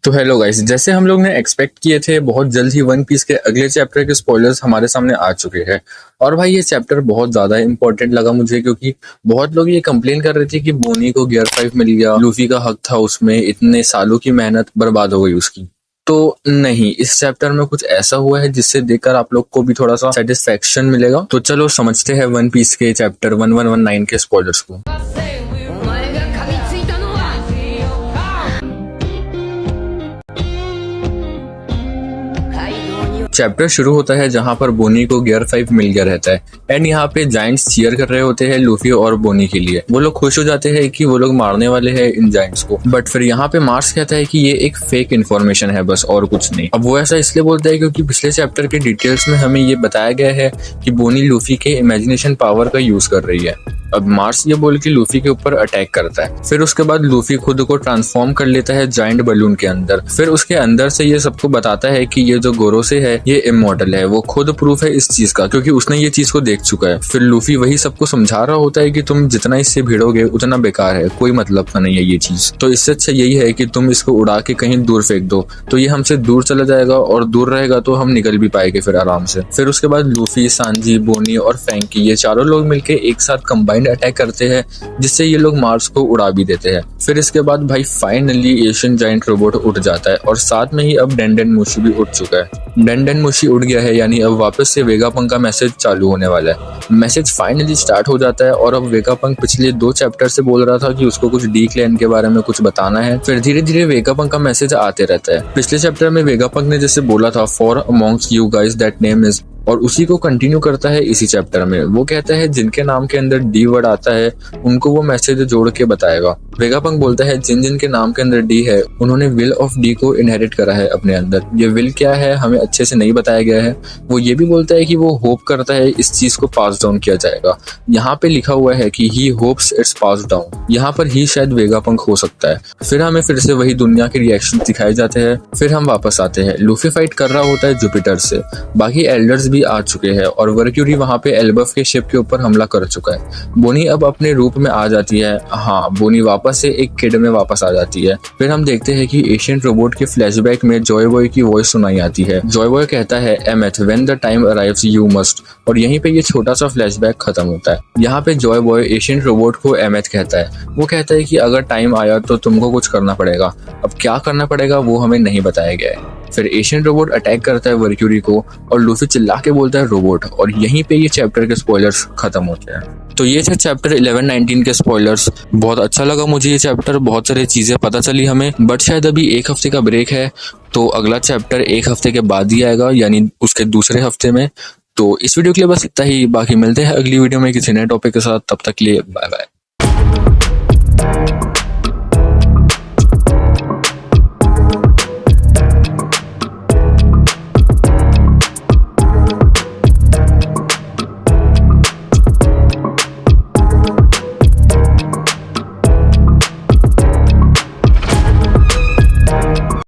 तो hello guys, जैसे हम लोग ने एक्सपेक्ट किए थे बहुत जल्द ही वन पीस के अगले चैप्टर के स्पॉयलर्स हमारे सामने आ चुके हैं। और भाई ये चैप्टर बहुत ज्यादा इंपॉर्टेंट लगा मुझे, क्योंकि बहुत लोग ये कंप्लेन कर रहे थे कि बोनी को गियर 5 मिल गया, लूफी का हक था उसमें, इतने सालों की मेहनत बर्बाद हो गई उसकी। तो नहीं, इस चैप्टर में कुछ ऐसा हुआ है जिससे देखकर आप लोग को भी थोड़ा सा सेटिस्फेक्शन मिलेगा। तो चलो समझते हैं वन पीस के चैप्टर 1119 के स्पॉयलर्स को। चैप्टर शुरू होता है जहां पर बोनी को गियर 5 मिल गया रहता है एंड यहाँ पे जायंट्स चीयर कर रहे होते हैं लूफी और बोनी के लिए। वो लोग खुश हो जाते हैं कि वो लोग मारने वाले हैं इन जायंट्स को, बट फिर यहाँ पे मार्स कहता है कि ये एक फेक इन्फॉर्मेशन है बस, और कुछ नहीं। अब वो ऐसा इसलिए बोलता है क्योंकि पिछले चैप्टर के डिटेल्स में हमें ये बताया गया है कि बोनी लूफी के इमेजिनेशन पावर का यूज कर रही है। अब मार्स ये बोल के लूफी के ऊपर अटैक करता है। फिर उसके बाद लूफी खुद को ट्रांसफॉर्म कर लेता है जायंट बलून के अंदर। फिर उसके अंदर से ये सबको बताता है कि ये जो गोरोसे है ये इमॉर्टल है। वो खुद प्रूफ है इस चीज का, क्योंकि उसने ये चीज को देख चुका है। फिर लूफी वही सबको समझा रहा होता है कि तुम जितना इससे भिड़ोगे उतना बेकार है, कोई मतलब का नहीं है ये चीज। तो इससे अच्छा यही है कि तुम इसको उड़ा के कहीं दूर फेंक दो, तो ये हमसे दूर चला जाएगा और दूर रहेगा तो हम निकल भी पाएंगे फिर आराम से। फिर उसके बाद लूफी, सांजी, बोनी और फैंकी ये चारों लोग मिलके एक साथ कंबाइंड अटैक करते हैं, जिससे ये लोग मार्स को उड़ा भी देते हैं। फिर इसके बाद भाई फाइनली एशियन जायंट रोबोट उठ जाता है और साथ में ही अब डेंडेन मुशी भी उठ चुका है। डेंडेन मुशी उड़ गया है, यानी अब वापस से वेगापंक का मैसेज चालू होने वाला है। मैसेज फाइनली स्टार्ट हो जाता है और अब वेगापंक पिछले 2 चैप्टर से बोल रहा था कि उसको कुछ डी क्लैन के बारे में कुछ बताना है। फिर धीरे धीरे वेगापंक का मैसेज आते रहता है। पिछले चैप्टर में वेगापंक ने जैसे बोला था for amongst you guys that name is, और उसी को कंटिन्यू करता है इसी चैप्टर में। वो कहता है जिनके नाम के अंदर डी वर्ड आता है उनको वो मैसेज जोड़ के बताएगा। वेगापंक बोलता है जिन जिन के नाम के अंदर डी है उन्होंने विल ऑफ डी को इनहेरिट करा है अपने अंदर। ये विल क्या है हमें अच्छे से नहीं बताया गया है। वो ये भी बोलता है कि वो होप करता है इस चीज को पास डाउन किया जाएगा। यहाँ पे लिखा हुआ है कि ही होप्स इट्स पास डाउन, यहाँ पर ही शायद वेगापंक हो सकता है। फिर हमें फिर से वही दुनिया के रिएक्शन दिखाए जाते हैं। फिर हम वापस आते हैं, लूफी फाइट कर रहा होता है जुपिटर से, बाकी एल्डर्स भी आ चुके हैं और वर्क्यूरी वहां पे एल्बफ के शिप के ऊपर हमला कर चुका है। बोनी अब अपने रूप में आ जाती है। हाँ, बोनी वापस से एक किड में वापस आ जाती है। फिर हम देखते हैं कि एशियन रोबोट के फ्लैशबैक में जॉय बॉय की वॉइस सुनाई आती है। जॉय बॉय कहता है Emeth when the time arrives you must, और यहीं पे ये छोटा सा फ्लैशबैक खत्म होता है। यहाँ पे जॉय बॉय एशियन रोबोट को एमेथ कहता है। वो कहता है कि अगर टाइम आया तो तुमको कुछ करना पड़ेगा। अब क्या करना पड़ेगा वो हमें नहीं बताया गया है। फिर एशियन रोबोट अटैक करता है वर्क्यूरी को और लूफी चिल्ला के बोलता है रोबोट, और यहीं पे ये चैप्टर के स्पॉयलर्स खत्म होते हैं। तो ये थे चैप्टर 11-19 के स्पॉयलर्स। बहुत अच्छा लगा मुझे ये चैप्टर, बहुत सारी चीजें पता चली हमें, बट शायद अभी 1 हफ्ते का ब्रेक है तो अगला चैप्टर 1 हफ्ते के बाद ही आएगा, यानी उसके दूसरे हफ्ते में। तो इस वीडियो के लिए बस इतना ही, बाकी मिलते हैं अगली वीडियो में किसी नए टॉपिक के साथ। तब तक के लिए बाय बाय।